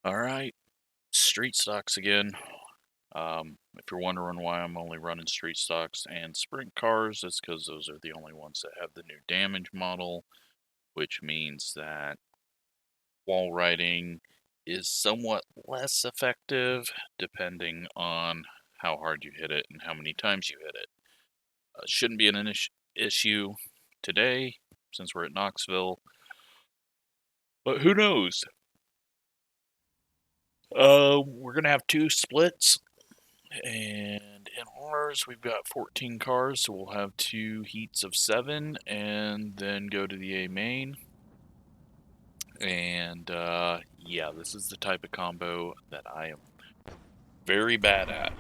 Alright, street stocks again. If you're wondering why I'm only running street stocks and sprint cars, it's because those are the only ones that have the new damage model, which means that wall riding is somewhat less effective depending on how hard you hit it and how many times you hit it. Shouldn't be an issue today since we're at Knoxville, but who knows? We're gonna have two splits. And in ours, we've got 14 cars, so we'll have 2 heats of 7, and then go to the A main. And, yeah, this is the type of combo that I am very bad at.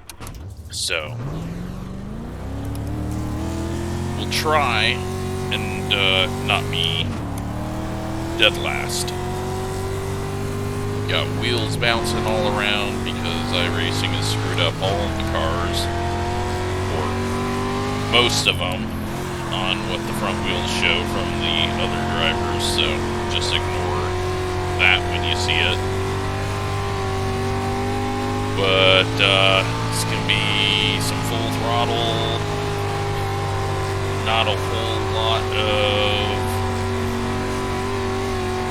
So, we'll try and, not be dead last. Got wheels bouncing all around because iRacing has screwed up all of the cars, or most of them, on what the front wheels show from the other drivers, so just ignore that when you see it. But it's going to be some full throttle, not a whole lot of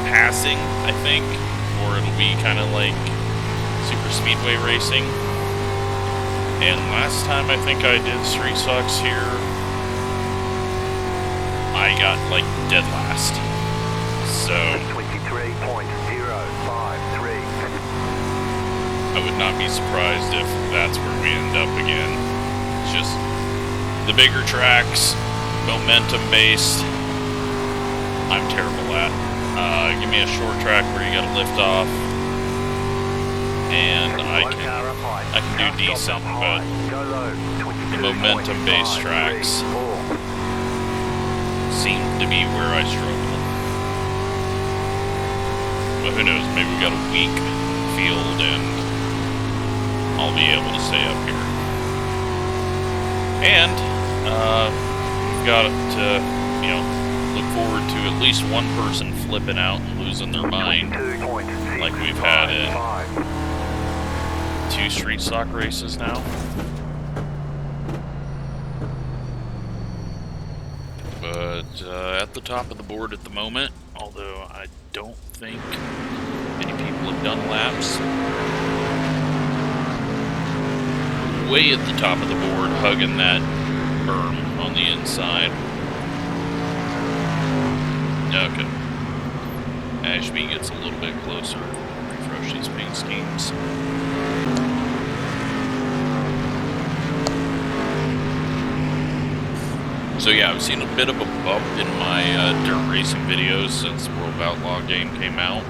passing, I think. Or it'll be kind of like super speedway racing. And last time I think I did street stocks here, I got like dead last. So 23.053. I would not be surprised if that's where we end up again. It's just the bigger tracks, momentum based, I'm terrible at. Give me a short track where you gotta lift off, and I can do decent, but the momentum-based tracks seem to be where I struggle. But who knows, maybe we got a weak field and I'll be able to stay up here. And, we've got to, look forward to at least one person flipping out and losing their mind, like we've had in 2 street stock races now. But at the top of the board at the moment, although I don't think many people have done laps. Way at the top of the board, hugging that berm on the inside. Okay. Ashby gets a little bit closer. Refresh these paint schemes. So yeah, I've seen a bit of a bump in my dirt racing videos since the World of Outlaw game came out.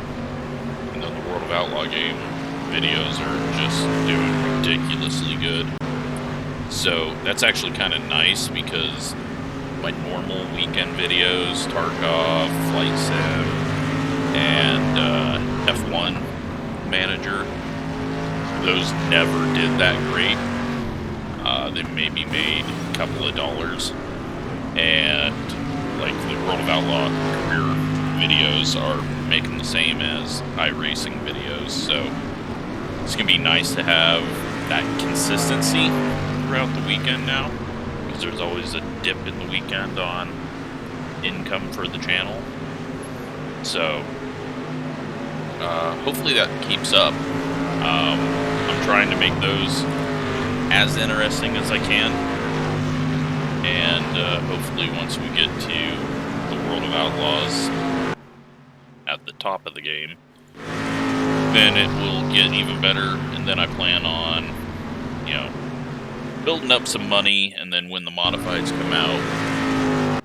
And then the World of Outlaw game videos are just doing ridiculously good. So that's actually kind of nice because my normal weekend videos, Tarkov, Flight Sim, and F1 Manager, those never did that great. They maybe made a couple of dollars. And like the World of Outlaw career videos are making the same as iRacing videos. So it's going to be nice to have that consistency throughout the weekend now. There's always a dip in the weekend on income for the channel. So, hopefully that keeps up. I'm trying to make those as interesting as I can. And hopefully once we get to the World of Outlaws at the top of the game, then it will get even better. And then I plan on, building up some money, and then when the modifieds come out,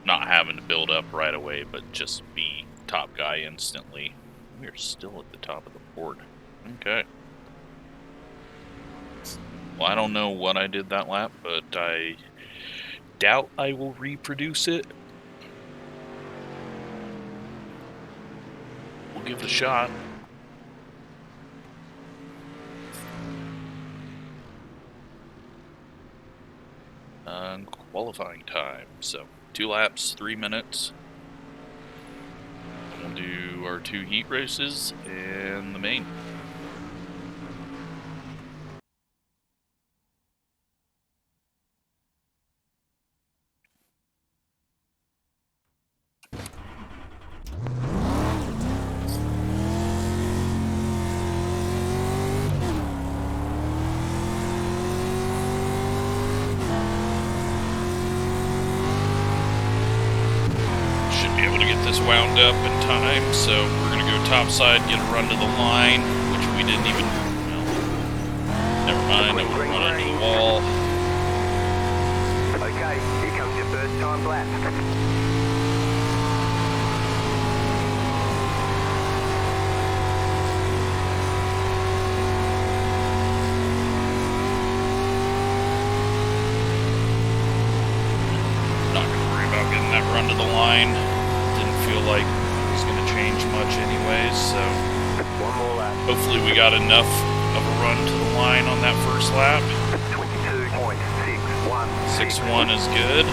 not having to build up right away, but just be top guy instantly. We're still at the top of the board. Okay. Well, I don't know what I did that lap, but I doubt I will reproduce it. We'll give it a shot. Qualifying time. So 2 laps, 3 minutes. We'll do our 2 heat races and the main. wound up in time, so we're gonna go topside, get a run to the line, which we didn't even. Well, never mind. I will run into the wall. Okay, here comes your first time lap. Run to the line. Didn't feel like it was going to change much anyways, so one more lap. Hopefully we got enough of a run to the line on that first lap. 22.61. 6.1 is good.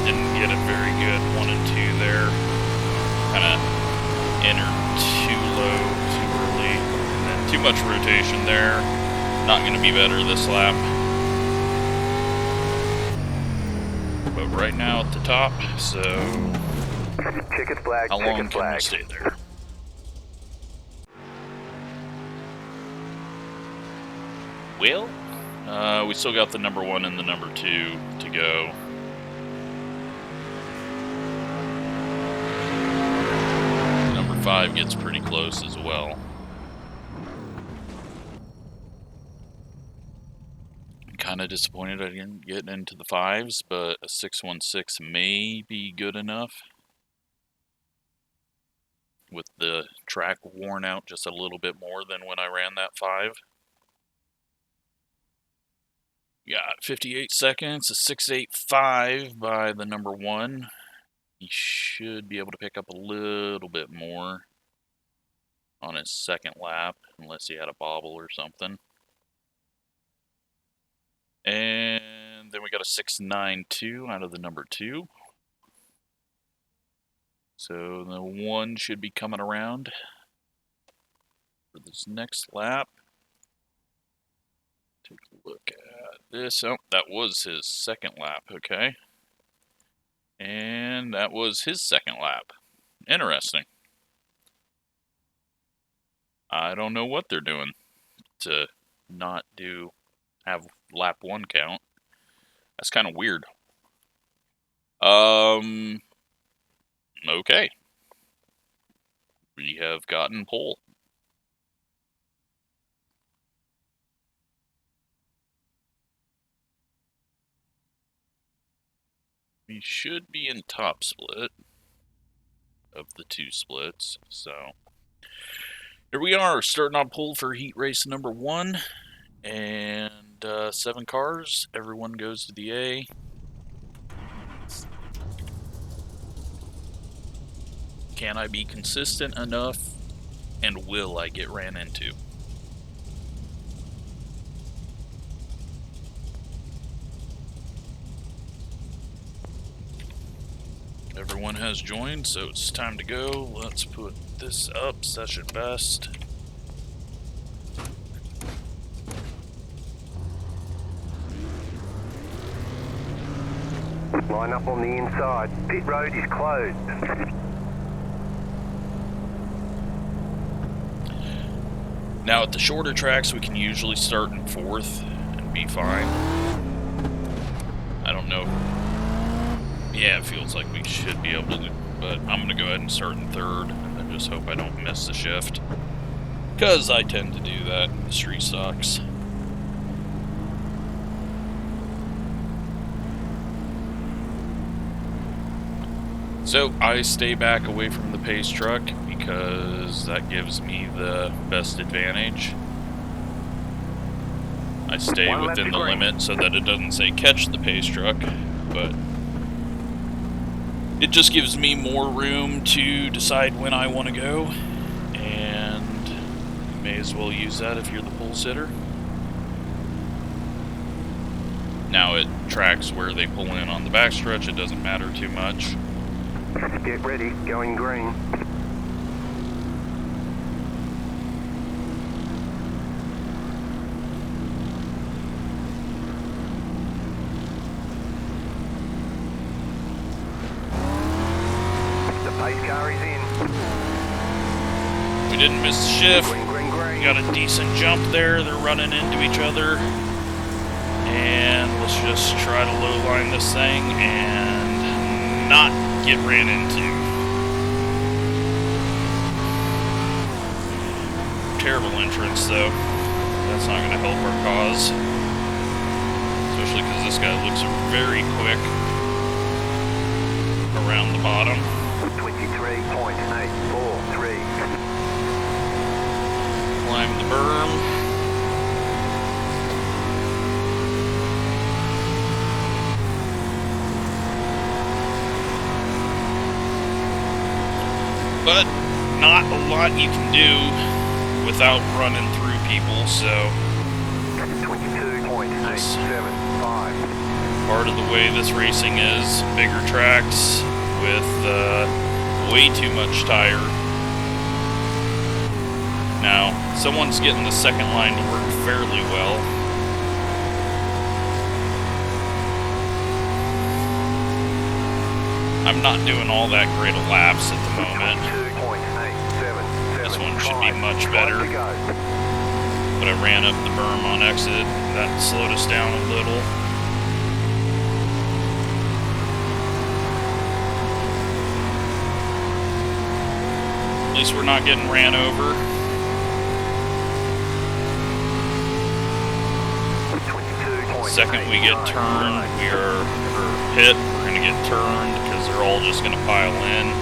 Didn't get it very good. 1 and 2 there. Kind of entered too low, too early, and then too much rotation there. Not going to be better this lap. Right now at the top, so ticket flag, how long can we stay there? Well, we still got the number 1 and the number 2 to go. Number 5 gets pretty close as well. Kind of disappointed I didn't get into the 5s, but a 616 may be good enough. With the track worn out just a little bit more than when I ran that 5. Got 58 seconds, a 6.85 by the number 1. He should be able to pick up a little bit more on his second lap, unless he had a bobble or something. And then we got a 6.92 out of the number 2. So the 1 should be coming around for this next lap. Take a look at this. Oh, that was his second lap, okay. And that was his second lap. Interesting. I don't know what they're doing to not have lap 1 count. That's kind of weird. Okay. We have gotten pole. We should be in top split of the 2 splits, so here we are, starting on pole for heat race number 1. And 7 cars. Everyone goes to the A. Can I be consistent enough? And will I get ran into? Everyone has joined, so it's time to go. Let's put this up, session best. Line up on the inside. Pit road is closed. Now at the shorter tracks we can usually start in 4th and be fine. I don't know. Yeah, it feels like we should be able to do, but I'm going to go ahead and start in 3rd and then just hope I don't miss the shift. Because I tend to do that in the street stocks. So I stay back away from the pace truck because that gives me the best advantage. I stay within the limit so that it doesn't say catch the pace truck, but it just gives me more room to decide when I want to go, and you may as well use that if you're the pole sitter. Now at tracks where they pull in on the backstretch, it doesn't matter too much. Get ready, going green. The pace car is in. We didn't miss the shift. Green, green, green. We got a decent jump there. They're running into each other. And let's just try to low line this thing and not get ran into. Terrible entrance though. That's not going to help our cause. Especially because this guy looks very quick around the bottom. 23.843. Climb the berm. But not a lot you can do without running through people, so 22.875. part of the way this racing is, bigger tracks with way too much tire. Now, someone's getting the second line to work fairly well. I'm not doing all that great of laps at the moment. This one should be much better. But I ran up the berm on exit. That slowed us down a little. At least we're not getting ran over. The second we get turned, we are hit. We're going to get turned because they're all just going to pile in.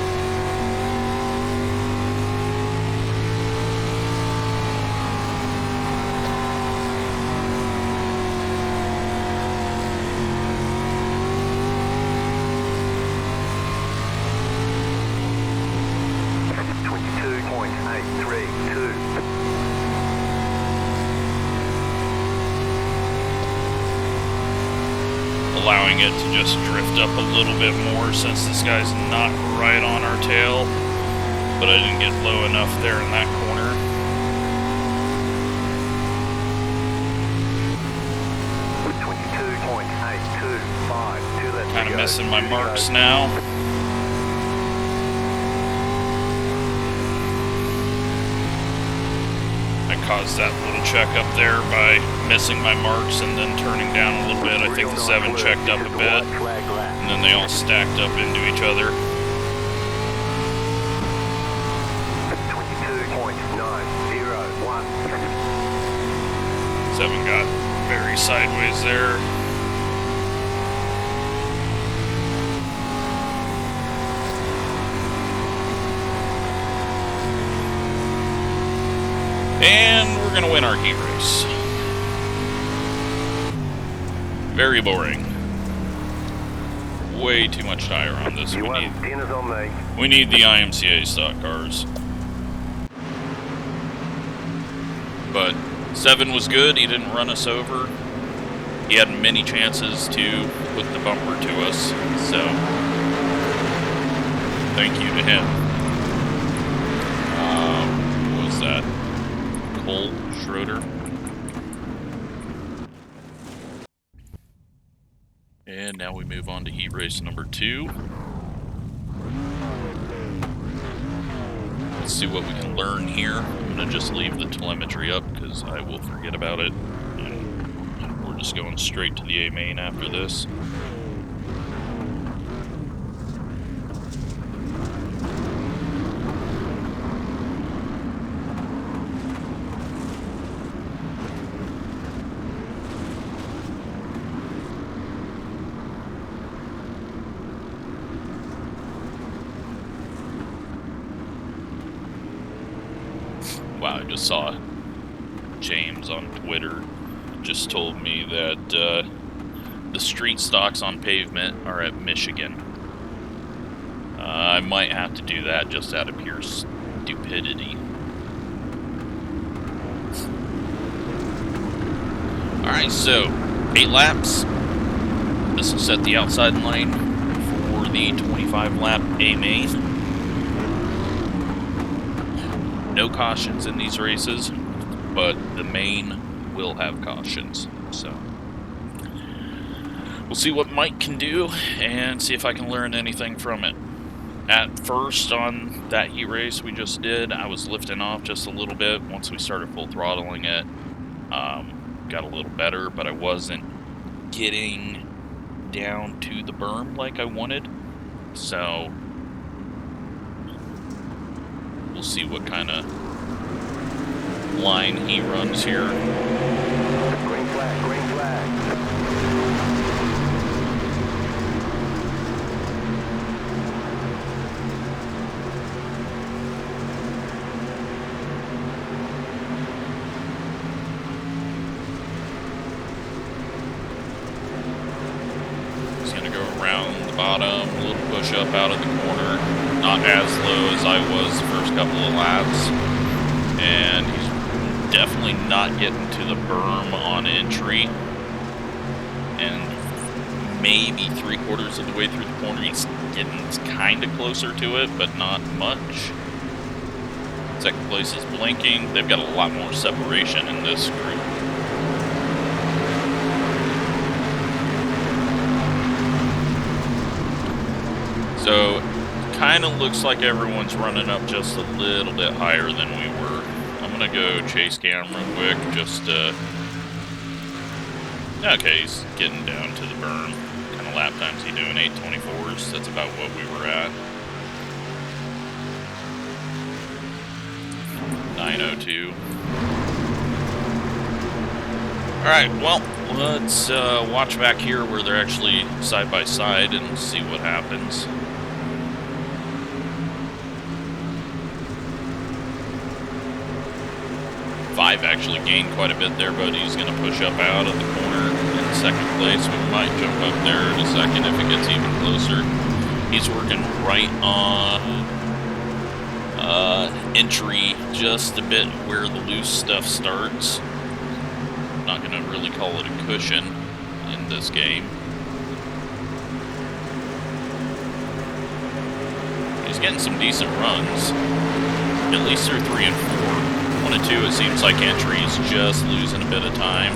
Allowing it to just drift up a little bit more since this guy's not right on our tail, but I didn't get low enough there in that corner. Kind of missing my marks now. Caused that little check up there by missing my marks and then turning down a little bit. I think the 7 checked up a bit, and then they all stacked up into each other. 22.901. 7 got very sideways there. And we're going to win our heat race. Very boring. Way too much tire on this. We need the IMCA stock cars. But 7 was good. He didn't run us over. He had many chances to put the bumper to us. So, thank you to him. What was that? Cole Schroeder. And now we move on to heat race number 2. Let's see what we can learn here. I'm going to just leave the telemetry up because I will forget about it. And we're just going straight to the A main after this. Wow, I just saw James on Twitter just told me that the street stocks on pavement are at Michigan. I might have to do that just out of pure stupidity. Alright, so 8 laps. This will set the outside lane for the 25 lap A main. No cautions in these races, but the main will have cautions. So we'll see what Mike can do and see if I can learn anything from it. At first on that heat race we just did, I was lifting off just a little bit. Once we started full throttling it, got a little better, but I wasn't getting down to the berm like I wanted. So we'll see what kind of line he runs here. Green flag, green flag. He's going to go around the bottom, a little push up out of the corner. Not as low as I was the first couple of laps. And he's definitely not getting to the berm on entry. And maybe 3/4 of the way through the corner, he's getting kind of closer to it, but not much. Second place is blinking. They've got a lot more separation in this group. So, kind of looks like everyone's running up just a little bit higher than we were. I'm going to go chase cam real quick, just okay, he's getting down to the berm. What kind of lap times he doing? 8:24s. That's about what we were at. 9:02. Alright, well, let's watch back here where they're actually side by side and see what happens. Five actually gained quite a bit there, but he's going to push up out of the corner in second place. We might jump up there in a second if it gets even closer. He's working right on entry, just a bit where the loose stuff starts. Not going to really call it a cushion in this game. He's getting some decent runs, at least through 3 and 4. 1 and 2, it seems like entry's just losing a bit of time.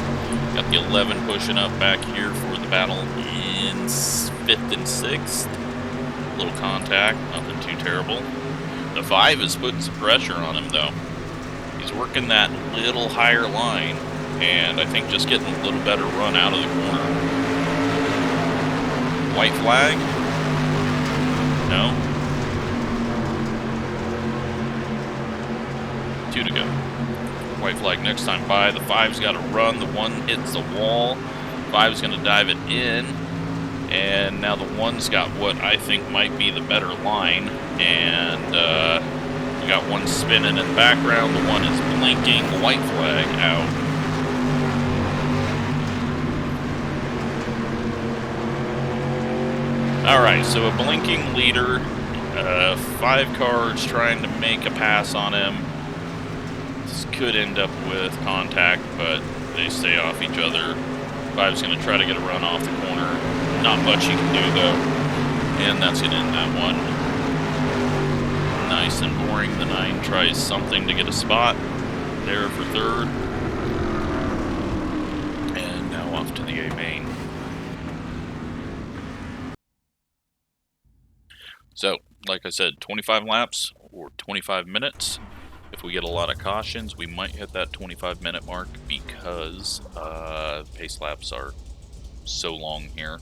Got the 11 pushing up back here for the battle in 5th and 6th. Little contact, nothing too terrible. The 5 is putting some pressure on him, though. He's working that little higher line, and I think just getting a little better run out of the corner. White flag? No? 2 to go. White flag next time by. The 5's got to run. The 1 hits the wall. 5's going to dive it in. And now the 1's got what I think might be the better line. And we got 1 spinning in the background. The 1 is blinking. White flag out. Alright, so a blinking leader. 5 cars trying to make a pass on him. This could end up with contact, but they stay off each other. 5's going to try to get a run off the corner. Not much he can do, though. And that's going to end that one. Nice and boring. The 9 tries something to get a spot there for 3rd. And now off to the A main. So, like I said, 25 laps or 25 minutes. If we get a lot of cautions, we might hit that 25-minute mark because pace laps are so long here.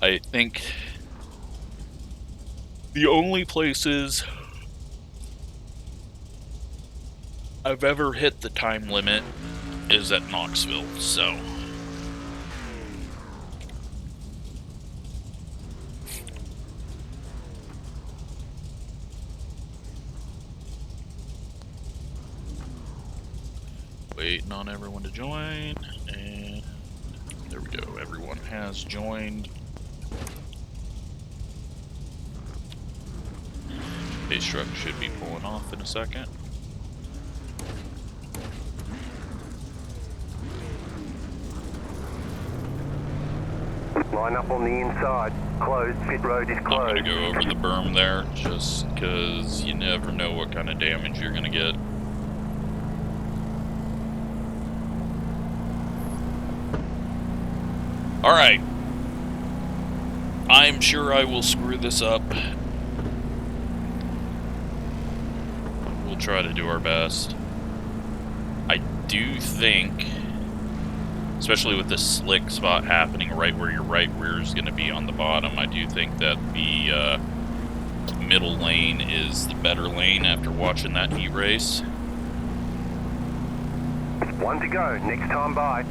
I think the only places I've ever hit the time limit is at Knoxville, so... Waiting on everyone to join, and there we go, everyone has joined. Pace truck should be pulling off in a second. Line up on the inside. Closed. Pit road is closed. I'm gonna go over the berm there, just because you never know what kind of damage you're gonna get. Alright. I'm sure I will screw this up. We'll try to do our best. I do think especially with this slick spot happening right where your right rear is going to be on the bottom. I do think that the middle lane is the better lane after watching that heat race. One to go, next time by.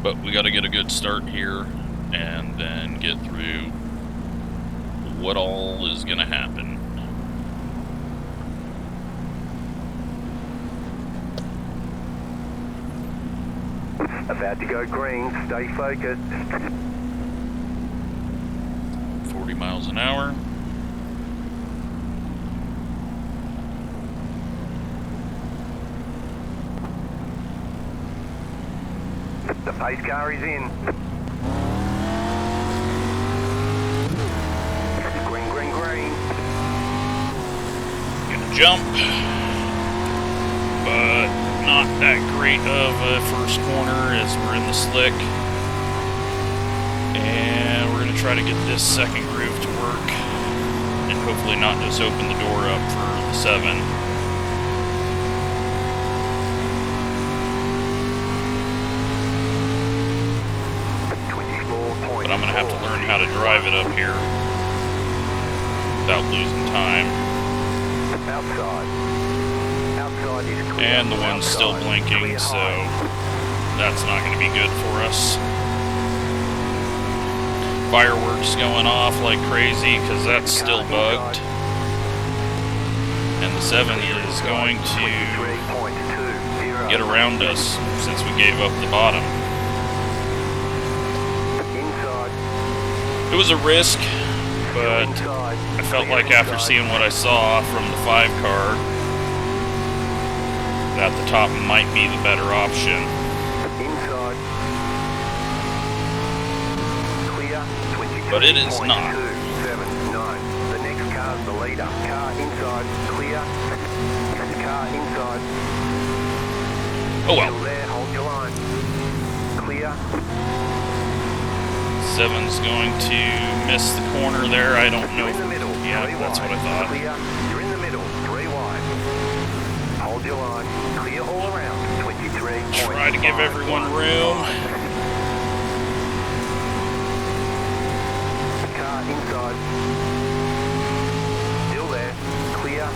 But we got to get a good start here and then get through what all is going to happen. About to go green, stay focused. 40 miles an hour. The pace car is in. Green, green, green. Gonna jump, but not that great of a first corner as we're in the slick. And we're gonna try to get this second groove to work and hopefully not just open the door up for the 7. But I'm going to have to learn how to drive it up here without losing time. And the one's still blinking, so that's not going to be good for us. Fireworks going off like crazy because that's still bugged. And the 7 is going to get around us since we gave up the bottom. It was a risk, but I felt like after seeing what I saw from the 5 car, that the top might be the better option. But it is not. 7, 9. The next car's the leader. Car inside, clear. Car inside. Oh well. Still there, hold your line. Clear. 7's going to miss the corner there. I don't know. Yeah, that's what I thought. Clear. You're in the middle. 3 wide. Hold your line. Clear all around. 23. Try to give everyone room. Car inside. Still there. Clear.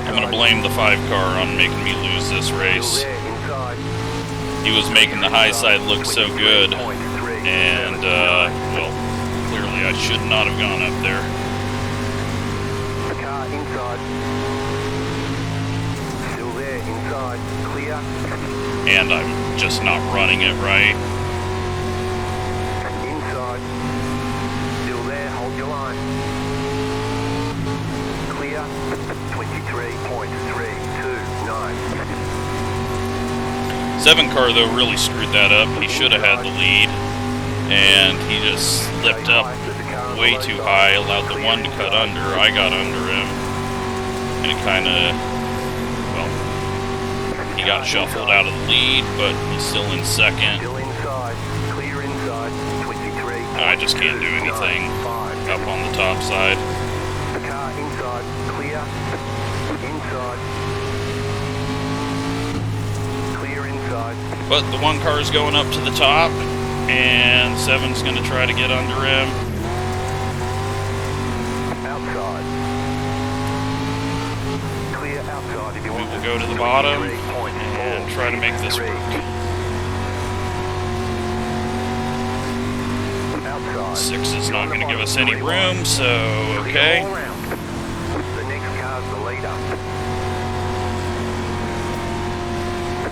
I'm going to blame the 5 car on making me lose this race. He was making the high side look so good, and, well, clearly I should not have gone up there. Car inside. Still there, inside, clear. And I'm just not running it right. Inside. Still there, hold your line. Clear. 23.329. 7 car, though, really screwed that up. He should have had the lead, and he just slipped up way too high, allowed the 1 to cut under. I got under him, and it kind of, well, he got shuffled out of the lead, but he's still in second. Still inside. Clear inside. 23. I just can't do anything up on the top side. Car inside. Clear. Inside. Clear inside. But the 1 car is going up to the top, and 7's going to try to get under him. Outside. Clear outside if you want. We will go to the bottom and try to make this work. Outside. 6 is not going to give us any room, so okay. The next car's the leader.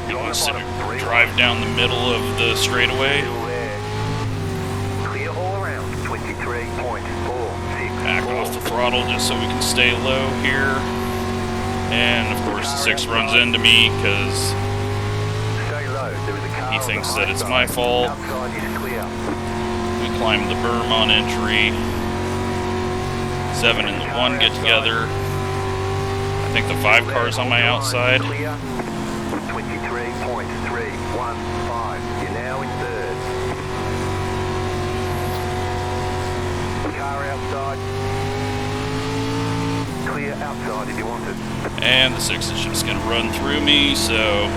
He wants to drive down the middle of the straightaway. Still there. Clear all around. 23.464. Back off the throttle just so we can stay low here. And of course the 6 runs into me because Stay low. There is a car he on thinks the that high it's side. my fault. Outside is clear. We climb the berm on entry. 7 and the 1 get together. I think the 5 car's on my outside. Clear. 23.315. You're now in third. Car outside. Clear outside if you want it. And the 6 is just going to run through me, so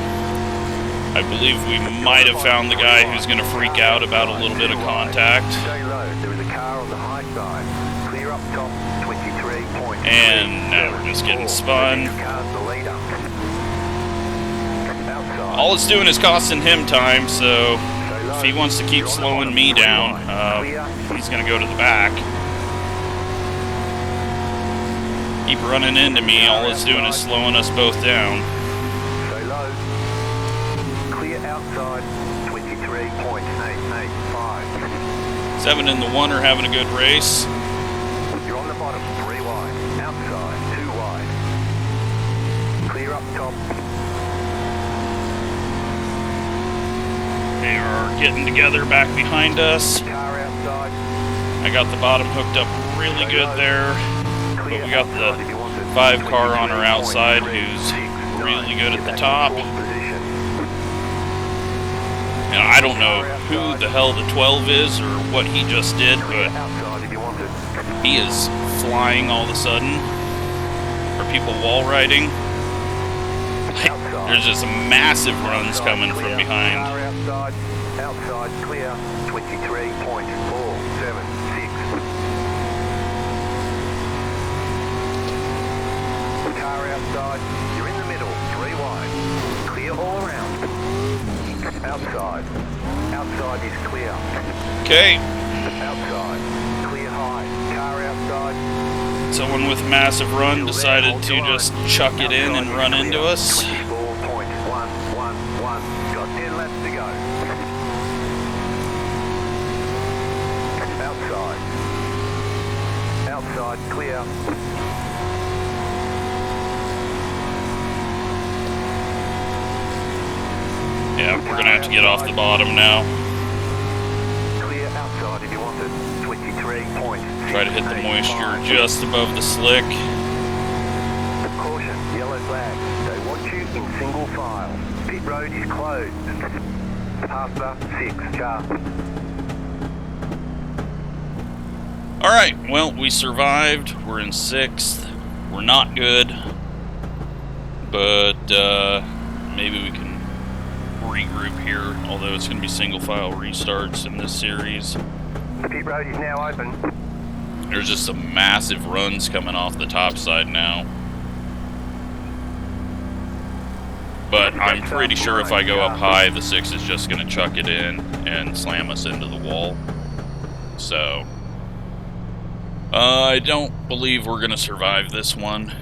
I believe we might have found the guy who's going to freak out about a little bit of contact. Stay low. There is a car on the high side. Clear up top, 23 points. And now we're just getting spun. Car's the leader. Outside. All it's doing is costing him time, so if he wants to keep slowing me down, he's going to go to the back. Keep running into me, all it's doing is slowing us both down. Stay low. Clear outside, 23 points, 885. 7 and the 1 are having a good race. You're on the bottom, 3 wide. Outside, 2 wide. Clear up top. They are getting together back behind us. Car outside. I got the bottom hooked up really good there. But we got the 5 car on our outside who's really good at the top. And I don't know who the hell the 12 is or what he just did, but he is flying all of a sudden. Are people wall riding? There's just massive runs coming from behind. Outside clear, 23.476. Car outside, you're in the middle, 3 wide. Clear all around. Outside. Outside is clear. Okay. Outside. Clear high. Car outside. Someone with a massive run decided to just chuck it in and run into us. 24.111. Got 10 laps to go. Outside. Outside clear. Yeah, we're gonna have to get off the bottom now. Clear outside if you want it. 23 points. Try to hit the moisture just above the slick. Caution, yellow flag. They want you in single file. Pit road is closed. Pasta 6 car. Alright, well, we survived. We're in 6th. We're not good. But, maybe we can regroup here, although it's going to be single file restarts in this series. The pit road is now open. There's just some massive runs coming off the top side now. But I'm pretty sure if I go up high, the 6 is just going to chuck it in and slam us into the wall. So, I don't believe we're going to survive this one.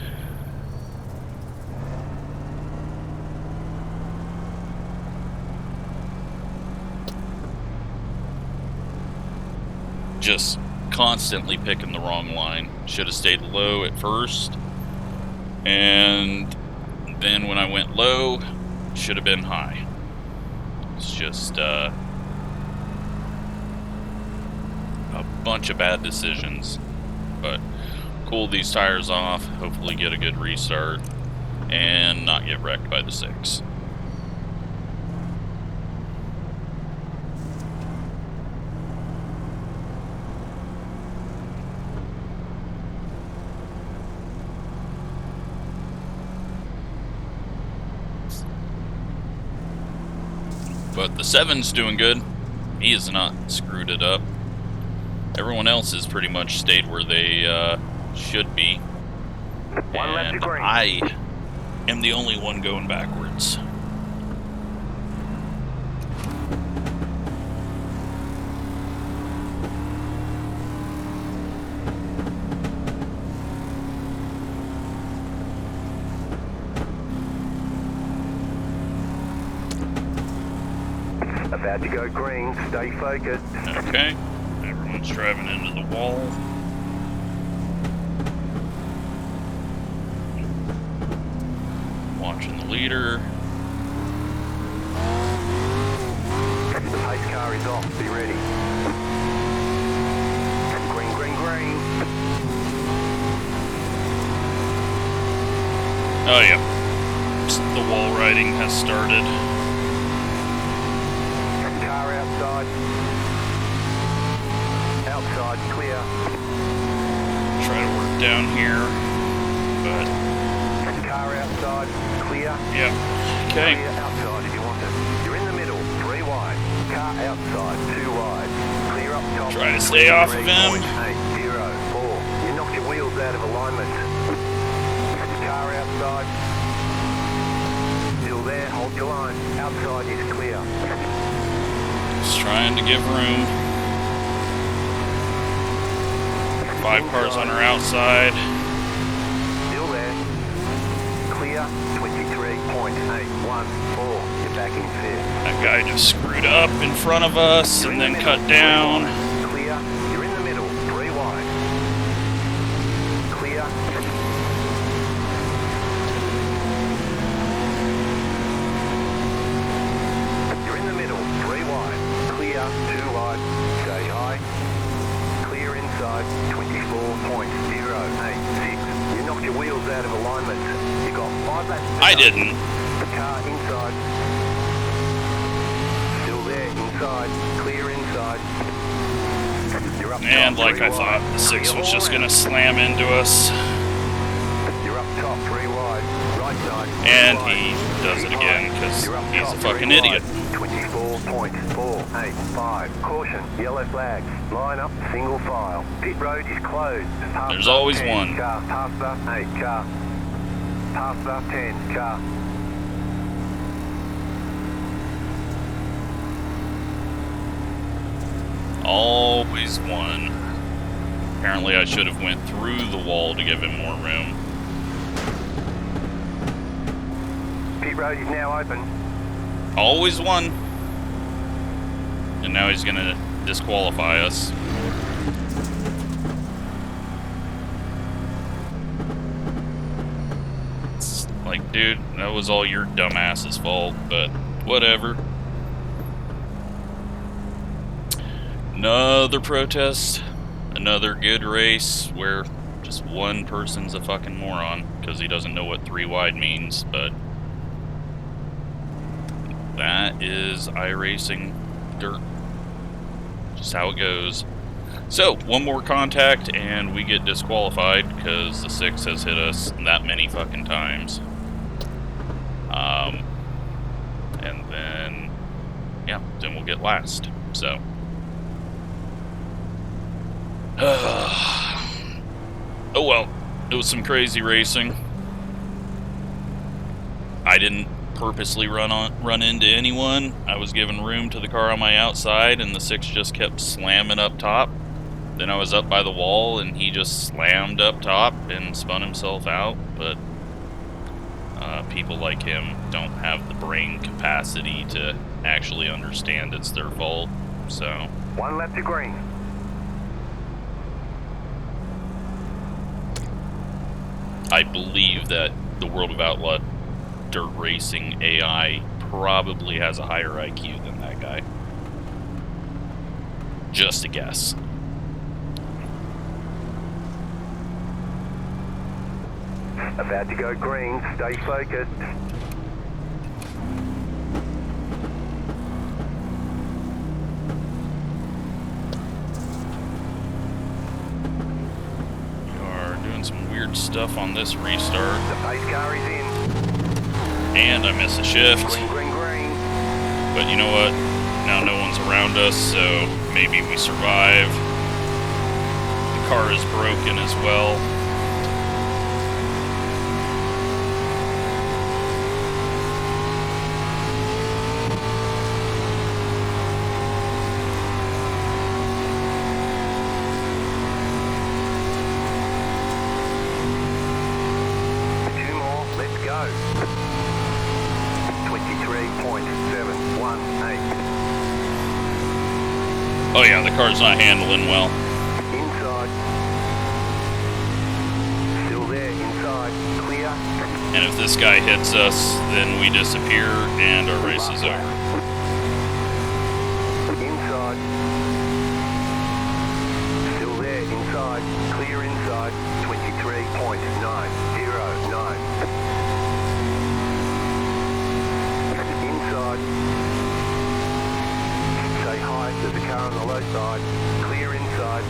Just constantly picking the wrong line. Should have stayed low at first, and then when I went low, should have been high. It's just a bunch of bad decisions. But cool these tires off, hopefully get a good restart, and not get wrecked by the 6. But the 7's doing good. He has not screwed it up. Everyone else has pretty much stayed where they should be. And I am the only one going backwards. About to go green, stay focused. Okay, everyone's driving into the wall. Watching the leader. The pace car is off, be ready. Green, green, green. Oh yeah, the wall riding has started. Outside clear. try to work down here, but Car outside, clear. yeah, okay. Clear outside if you want it. You're in the middle, 3 wide. Car outside, 2 wide. Clear up top. Try to stay off of him. 23.804. You knocked your wheels out of alignment. Car outside. Still there, hold your line. Outside is clear. Just trying to give room. 5 cars on our outside. Still there. Clear, 23.814. You're back in fifth. That guy just screwed up in front of us and then cut down. Clear, you're in the middle, 3 wide. Clear. You're in the middle, 3 wide. Clear, 2 wide. Stay high. Clear inside, 24.086. You knocked your wheels out of alignment. You got 5 laps. I didn't. The car inside. Still there, inside. Clear inside. You're up And top, like 3 I thought, wide. the 6 Clear was all just around. gonna slam into us. You're up top, 3 wide. Right side. And wide. he does it again because You're up he's top, a fucking 3 idiot. wide. 24.485. Caution, yellow flags. Line up, single file. Pit road is closed. Past There's the always 10 one. Car, past the 8 car. Past the 10 car. Always one. Apparently I should have went through the wall to give him more room. Pit road is now open. Always one. And now he's gonna disqualify us. It's like, dude, that was all your dumbass's fault, but whatever. Another protest, another good race where just one person's a fucking moron because he doesn't know what 3 wide means, but that is iRacing dirt. Just how it goes. So, one more contact and we get disqualified because the 6 has hit us that many fucking times. And then, yeah, then we'll get last. So. Oh well, it was some crazy racing. I didn't purposely run into anyone. I was giving room to the car on my outside and the 6 just kept slamming up top. Then I was up by the wall and he just slammed up top and spun himself out, but people like him don't have the brain capacity to actually understand it's their fault, so. 1 lap to green. I believe that the World of Outlaw dirt racing AI probably has a higher IQ than that guy. Just a guess. About to go green, stay focused. We are doing some weird stuff on this restart. The pace car is in. And I miss a shift. Green, green, green. But you know what? Now no one's around us, so maybe we survive. The car is broken as well. Oh yeah, the car's not handling well. Inside. Still there, inside. Clear. And if this guy hits us, then we disappear and our race is over. Inside. Still there, inside. Clear inside. 23.909. Inside. Stay high, there's a car on the low side. Clear inside.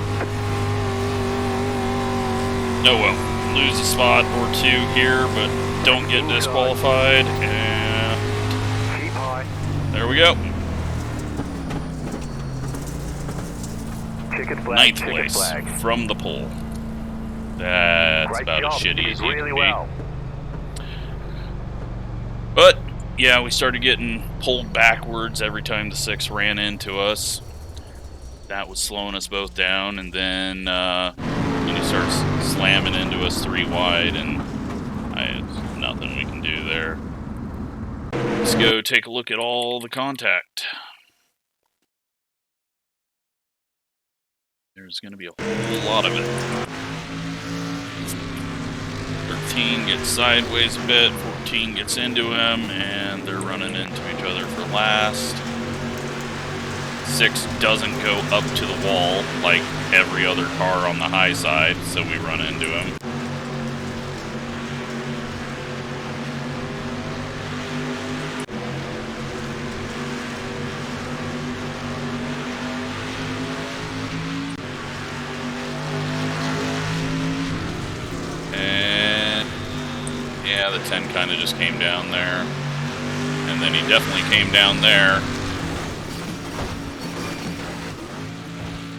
Oh well, lose a spot or two here, but don't get disqualified, and Keep high. there we go. Checkered flag. Ninth checkered place flag. from the pole. That's Great about job. as shitty You as did you really can be. well. But yeah, we started getting pulled backwards every time the 6 ran into us. That was slowing us both down, and then he starts slamming into us 3 wide, and there's nothing we can do there. Let's go take a look at all the contact. There's going to be a whole lot of it. 13 gets sideways a bit, 14 gets into him, and they're running into each other for last. 6 doesn't go up to the wall like every other car on the high side, so we run into him. And yeah, the 10 kind of just came down there. And then he definitely came down there.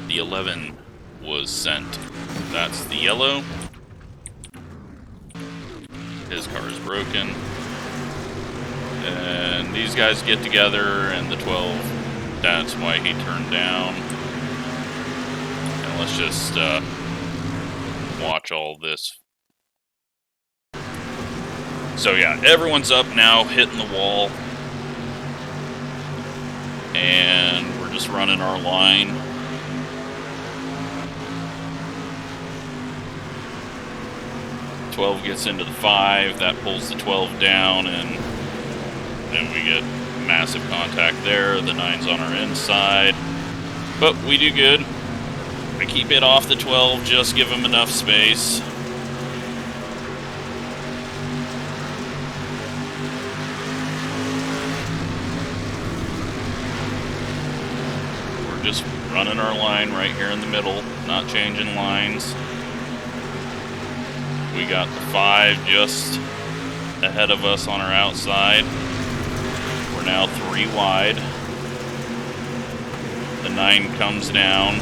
The 11 was sent. That's the yellow. His car is broken. And these guys get together, and the 12, that's why he turned down. And let's just watch all this. So yeah, everyone's up now, hitting the wall. And we're just running our line. .12 gets into the 5, that pulls the 12 down, and then we get massive contact there. The 9's on our inside, but we do good. I keep it off the 12, just give him enough space. We're just running our line right here in the middle, not changing lines. We got the 5 just ahead of us on our outside. We're now 3 wide. The 9 comes down.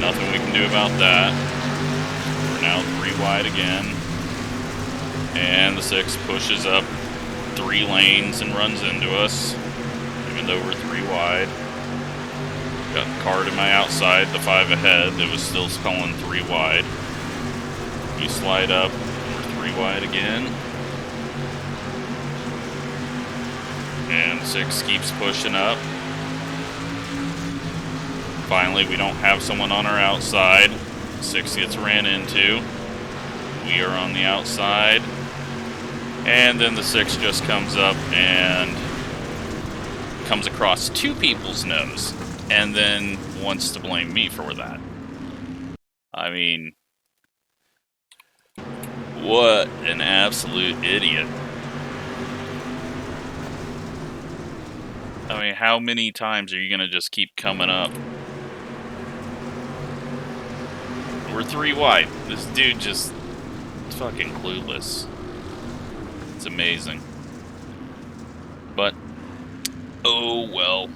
Nothing we can do about that. We're now 3 wide again. And the 6 pushes up 3 lanes and runs into us, even though we're 3 wide. Got the car to my outside, the 5 ahead that was still calling 3 wide. We slide up, we're 3 wide again. And 6 keeps pushing up. Finally, we don't have someone on our outside. 6 gets ran into. We are on the outside. And then the 6 just comes up and comes across 2 people's nose. And then wants to blame me for that. I mean, what an absolute idiot. I mean, how many times are you going to just keep coming up? We're 3 wide. This dude just fucking clueless. It's amazing. But, oh well.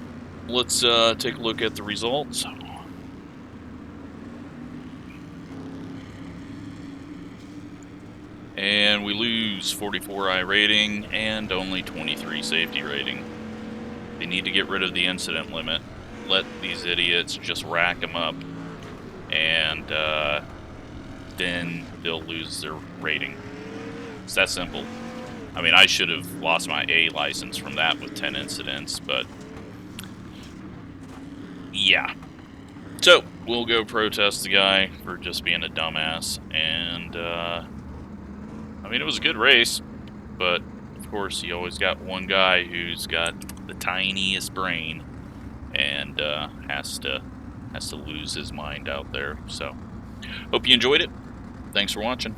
Let's take a look at the results. And we lose 44 iRating and only 23 safety rating. They need to get rid of the incident limit. Let these idiots just rack them up. And then they'll lose their rating. It's that simple. I mean, I should have lost my A license from that with 10 incidents, but yeah. So, we'll go protest the guy for just being a dumbass, and I mean, it was a good race, but of course, you always got one guy who's got the tiniest brain and has to lose his mind out there. So, hope you enjoyed it. Thanks for watching.